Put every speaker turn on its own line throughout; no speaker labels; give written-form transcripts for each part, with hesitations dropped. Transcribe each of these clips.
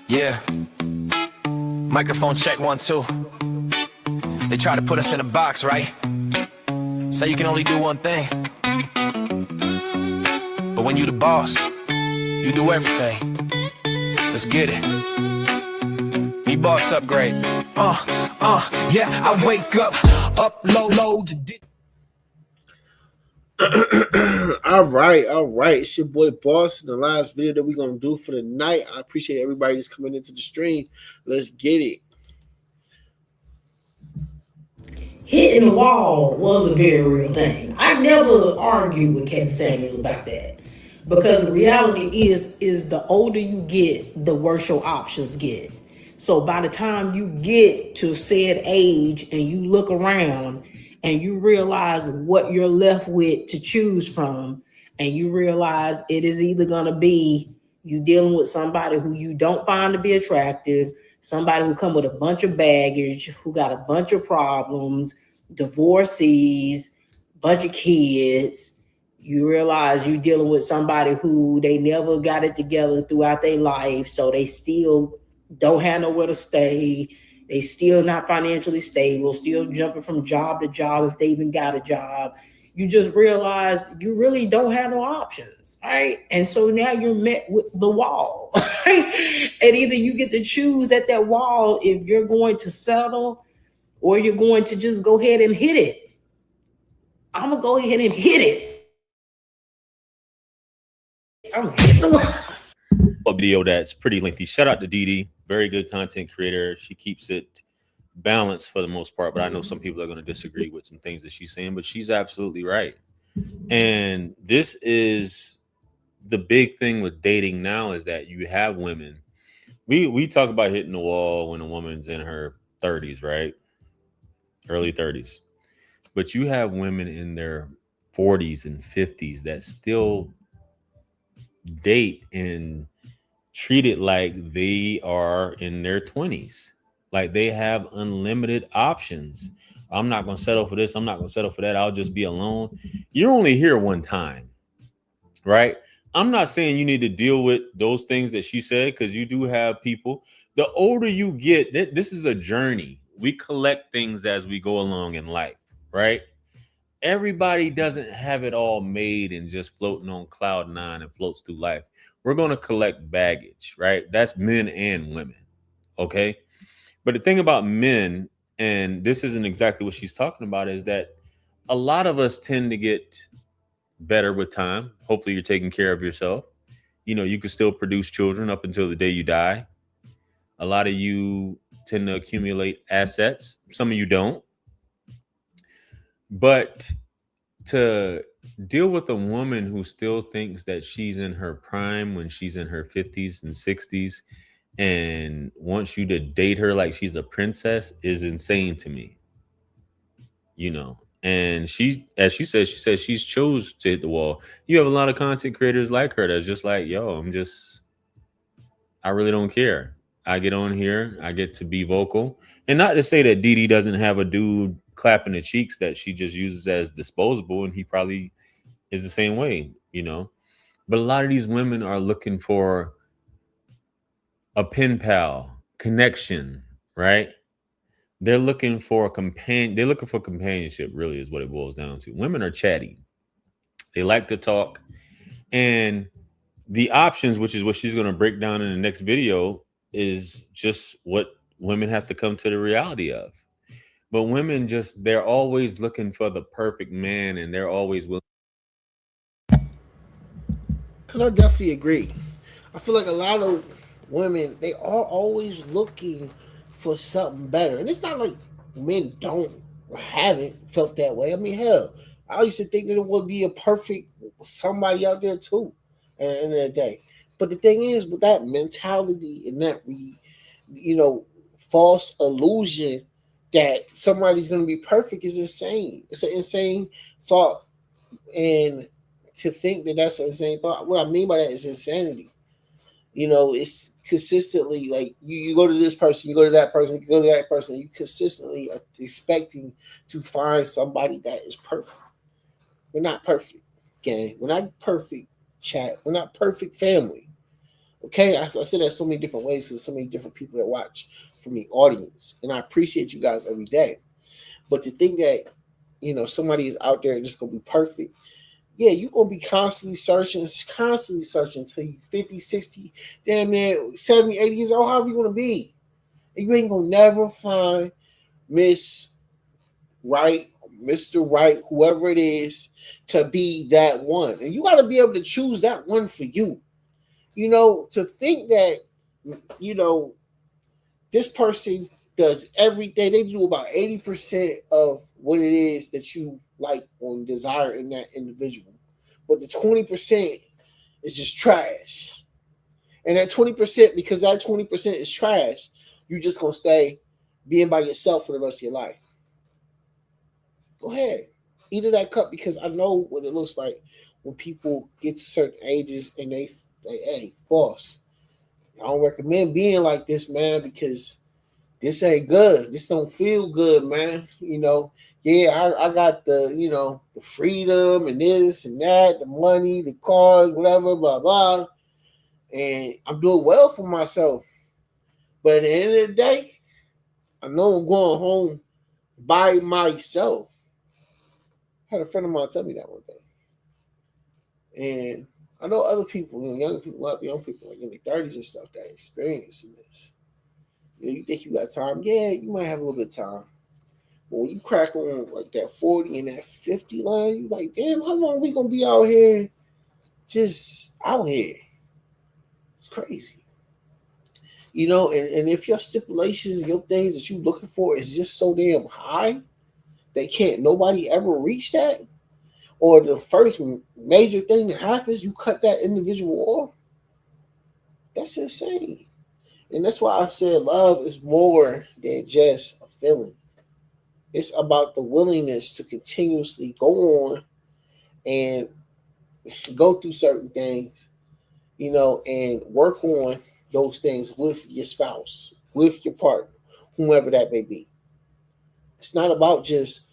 Yeah. Microphone check 1 2. They try to put us in a box, right? Say you can only do one thing. But when you the boss, you do everything. Let's get it. Me Bossupgr8.
Yeah, I wake up, low. All right. It's your boy Boss. The last video that we're gonna do for the night. I appreciate everybody that's coming into the stream. Let's get it.
Hitting the wall was a very real thing. I never argued with Kevin Samuels about that, because the reality is the older you get, the worse your options get. So by the time you get to said age and you look around and you realize what you're left with to choose from, and you realize it is either going to be you dealing with somebody who you don't find to be attractive, somebody who come with a bunch of baggage, who got a bunch of problems, divorcees, bunch of kids. You realize you're dealing with somebody who they never got it together throughout their life, so they still don't have nowhere to stay. They still not financially stable, still jumping from job to job if they even got a job. You just realize you really don't have no options, right? And so now you're met with the wall. Right? And either you get to choose at that wall if you're going to settle or you're going to just go ahead and hit it. I'm going to go ahead and hit it. I'm hitting the wall.
A video that's pretty lengthy. Shout out to Dee. Very good content creator. She keeps it balanced for the most part, but I know some people are going to disagree with some things that she's saying, but she's absolutely right. And this is the big thing with dating now, is that you have women. We talk about hitting the wall when a woman's in her 30s, right? Early 30s. But you have women in their 40s and 50s that still date and treat it like they are in their 20s. Like they have unlimited options. I'm not going to settle for this. I'm not going to settle for that. I'll just be alone. You're only here one time, right? I'm not saying you need to deal with those things that she said, because you do have people. The older you get, this is a journey. We collect things as we go along in life, right? Everybody doesn't have it all made and just floating on cloud nine and floats through life. We're going to collect baggage, right? That's men and women. Okay. But the thing about men, and this isn't exactly what she's talking about, is that a lot of us tend to get better with time. Hopefully you're taking care of yourself. You know, you can still produce children up until the day you die. A lot of you tend to accumulate assets. Some of you don't. But to deal with a woman who still thinks that she's in her prime when she's in her 50s and 60s and wants you to date her like she's a princess is insane to me. You know, and she, as she says she's chose to hit the wall. You have a lot of content creators like her that's just like, yo, I really don't care. I get on here, I get to be vocal. And not to say that Dee doesn't have a dude clapping the cheeks that she just uses as disposable, and he probably is the same way, you know. But a lot of these women are looking for a pen pal, connection, right? They're looking for a companion. They're looking for companionship, really, is what it boils down to. Women are chatty. They like to talk. And the options, which is what she's going to break down in the next video, is just what women have to come to the reality of. But women they're always looking for the perfect man, and they're always willing.
And I definitely agree. I feel like a lot of women, they are always looking for something better. And it's not like men don't or haven't felt that way. I mean, hell, I used to think that it would be a perfect somebody out there too at the end of the day. But the thing is, with that mentality and that false illusion that somebody's going to be perfect is insane. It's an insane thought. And to think that that's an insane thought, what I mean by that is insanity. You know, it's consistently like you go to this person, you go to that person, you go to that person, you consistently are expecting to find somebody that is perfect. We're not perfect, okay? We're not perfect, chat. We're not perfect family, Okay, I said that so many different ways because so many different people that watch from the audience, and I appreciate you guys every day. But to think that somebody is out there just gonna be perfect, yeah, you're gonna be constantly searching until you 50, 60, damn near 70, 80 years old, however you wanna be. And you ain't gonna never find Miss Right, Mr. Right, whoever it is, to be that one. And you gotta be able to choose that one for you. To think that, you know, this person does everything, they do about 80% of what it is that you like or desire in that individual. But the 20% is just trash. And that 20%, because that 20% is trash, you just gonna stay being by yourself for the rest of your life. Go ahead. Eat of that cup, because I know what it looks like when people get to certain ages and they hey, boss, I don't recommend being like this, man, because this ain't good. This don't feel good, man. Yeah, I got the freedom and this and that, the money, the cars, whatever, blah, blah. And I'm doing well for myself. But at the end of the day, I know I'm going home by myself. I had a friend of mine tell me that one day. And I know other people, younger people, a lot of young people, like in their 30s and stuff, that experiencing this. You think you got time? Yeah, you might have a little bit of time. But when you crack on like that 40 and that 50 line, you like, damn, how long are we gonna be out here? Just out here. It's crazy. And if your stipulations, your things that you looking for is just so damn high, they can't nobody ever reach that. Or the first major thing that happens, you cut that individual off. That's insane. And that's why I said love is more than just a feeling. It's about the willingness to continuously go on and go through certain things, and work on those things with your spouse, with your partner, whomever that may be. It's not about just,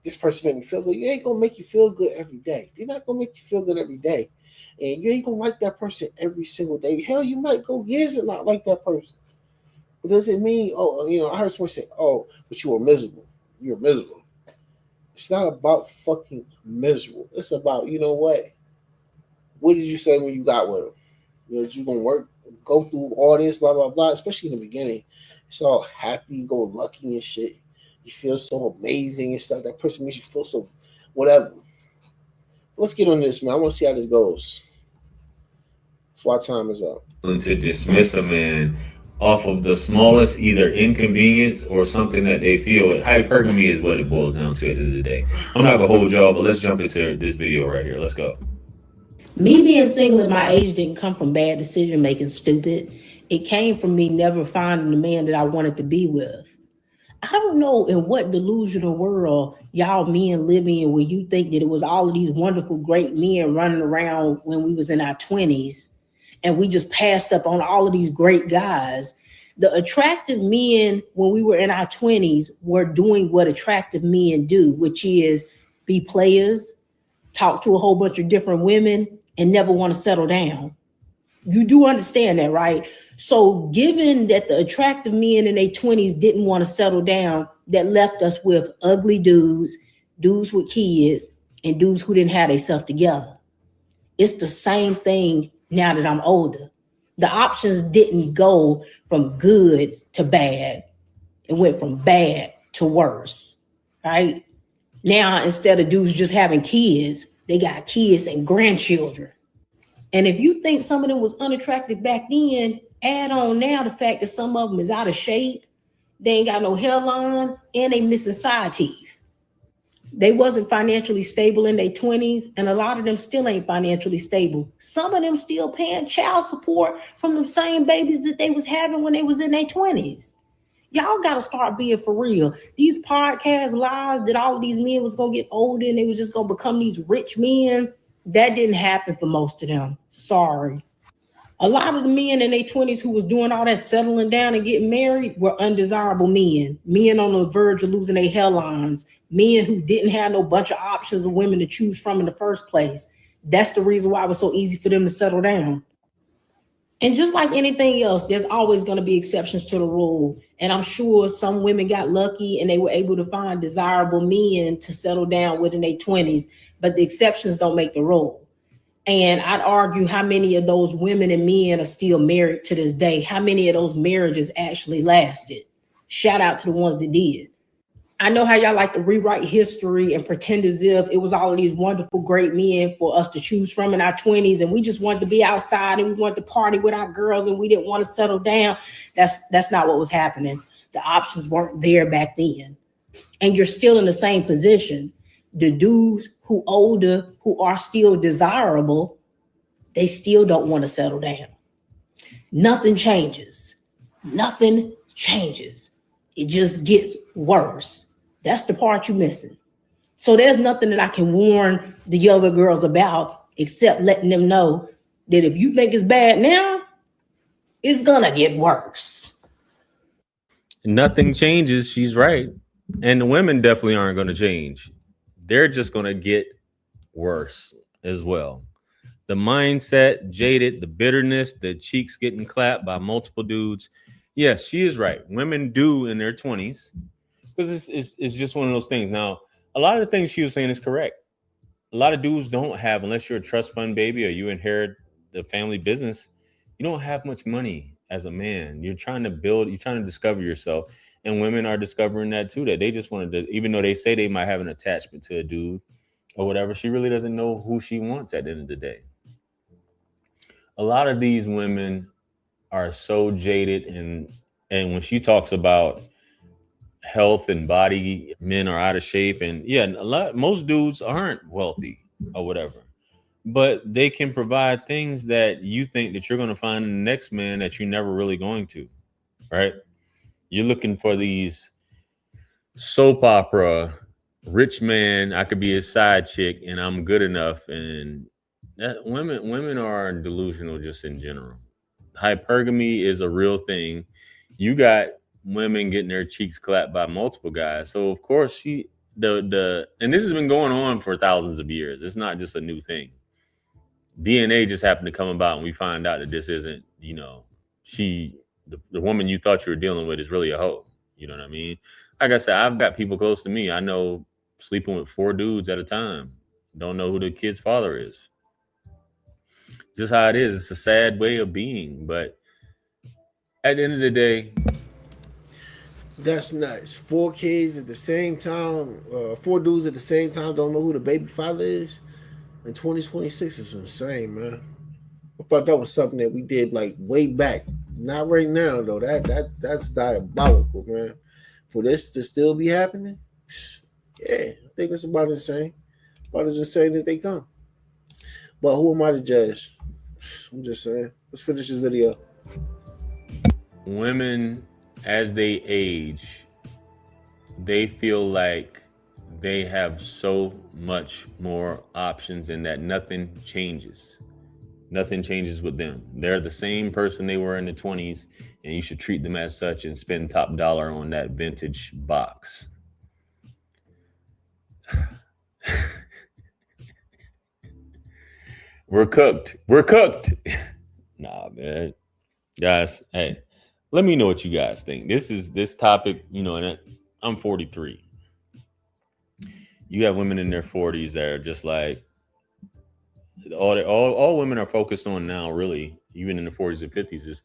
this person made me feel good. You ain't gonna make you feel good every day. They're not gonna make you feel good every day. And you ain't gonna like that person every single day. Hell, you might go years and not like that person. But does it mean, I heard someone say, but you were miserable. You're miserable. It's not about fucking miserable. It's about, what did you say when you got with them? That you gonna go through all this, blah, blah, blah, especially in the beginning. It's all happy, go lucky and shit. You feel so amazing and stuff. That person makes you feel so whatever. Let's get on this, man. I want to see how this goes before our time is up.
To dismiss a man off of the smallest either inconvenience or something that they feel. Hypergamy is what it boils down to at the end of the day. I'm not gonna hold y'all, but let's jump into this video right here. Let's go.
Me being single at my age didn't come from bad decision making, stupid. It came from me never finding the man that I wanted to be with. I don't know in what delusional world y'all men live in where you think that it was all of these wonderful, great men running around when we was in our 20s and we just passed up on all of these great guys. The attractive men when we were in our 20s were doing what attractive men do, which is be players, talk to a whole bunch of different women, and never want to settle down. You do understand that, right? So given that the attractive men in their 20s didn't want to settle down, that left us with ugly dudes, dudes with kids, and dudes who didn't have themselves together. It's the same thing now that I'm older. The options didn't go from good to bad. It went from bad to worse, right? Now, instead of dudes just having kids, they got kids and grandchildren. And if you think some of them was unattractive back then, add on now the fact that some of them is out of shape, they ain't got no hairline, and they missing side teeth. They wasn't financially stable in their 20s, and a lot of them still ain't financially stable. Some of them still paying child support from the same babies that they was having when they was in their 20s. Y'all got to start being for real. These podcast lies that all of these men was going to get older and they was just going to become these rich men, that didn't happen for most of them. Sorry. A lot of the men in their 20s who was doing all that settling down and getting married were undesirable men. Men on the verge of losing their hairlines. Men who didn't have no bunch of options of women to choose from in the first place. That's the reason why it was so easy for them to settle down. And just like anything else, there's always going to be exceptions to the rule. And I'm sure some women got lucky and they were able to find desirable men to settle down with in their 20s, but the exceptions don't make the rule. And I'd argue how many of those women and men are still married to this day. How many of those marriages actually lasted? Shout out to the ones that did. I know how y'all like to rewrite history and pretend as if it was all of these wonderful, great men for us to choose from in our 20s, and we just wanted to be outside and we wanted to party with our girls and we didn't want to settle down. That's not what was happening. The options weren't there back then. And you're still in the same position. The dudes who older, who are still desirable, they still don't want to settle down. Nothing changes. Nothing changes. It just gets worse. That's the part you're missing. So there's nothing that I can warn the younger girls about except letting them know that if you think it's bad now, it's gonna get worse.
Nothing changes. She's right. And the women definitely aren't going to change. They're just going to get worse as well. The mindset, jaded, the bitterness, the cheeks getting clapped by multiple dudes. Yes, she is right. Women do in their 20s, because it's just one of those things. Now, a lot of the things she was saying is correct. A lot of dudes don't have, unless you're a trust fund baby or you inherit the family business, you don't have much money as a man. You're trying to build, you're trying to discover yourself. And women are discovering that too, that they just wanted to, even though they say they might have an attachment to a dude or whatever, she really doesn't know who she wants at the end of the day. A lot of these women are so jaded, and when she talks about health and body, men are out of shape, and yeah, most dudes aren't wealthy or whatever, but they can provide things that you think that you're going to find in the next man that you're never really going to, right? You're looking for these soap opera rich man, I could be a side chick and I'm good enough, and that women are delusional just in general. Hypergamy is a real thing. You got women getting their cheeks clapped by multiple guys. So of course and this has been going on for thousands of years. It's not just a new thing. DNA just happened to come about and we find out that this isn't, the woman you thought you were dealing with is really a hoe. You know what I mean? Like I said, I've got people close to me. I know sleeping with 4 dudes at a time. Don't know who the kid's father is. Just how it is. It's a sad way of being. But at the end of the day,
that's nuts. 4 kids at the same time, 4 dudes at the same time don't know who the baby father is. In 2026 is insane, man. I thought that was something that we did like way back. Not right now though. That's diabolical, man. For this to still be happening, yeah, I think it's about insane. About as insane as they come. But who am I to judge? I'm just saying. Let's finish this video.
Women, as they age, they feel like they have so much more options and that nothing changes. Nothing changes with them. They're the same person they were in the 20s, and you should treat them as such and spend top dollar on that vintage box. We're cooked. We're cooked. Nah, man. Guys, hey, let me know what you guys think. This topic, and I'm 43. You have women in their 40s that are just like, all women are focused on now, really, even in the 40s and 50s, is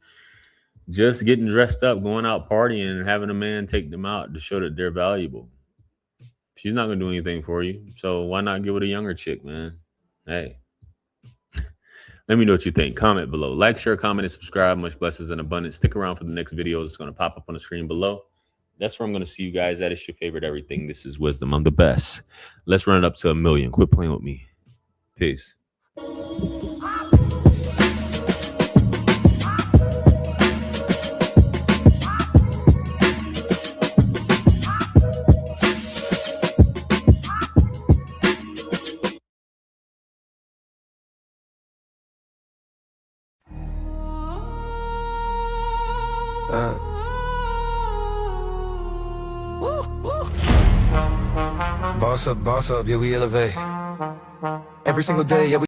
just getting dressed up, going out partying, and having a man take them out to show that they're valuable. She's not going to do anything for you, so why not give it a younger chick, man? Hey. Let me know what you think. Comment below. Like, share, comment, and subscribe. Much blessings and abundance. Stick around for the next videos. It's going to pop up on the screen below. That's where I'm going to see you guys at. It's your favorite everything. This is Wisdom. I'm the best. Let's run it up to 1 million. Quit playing with me. Peace.
Boss up, yeah, we elevate. Every single day, yeah, we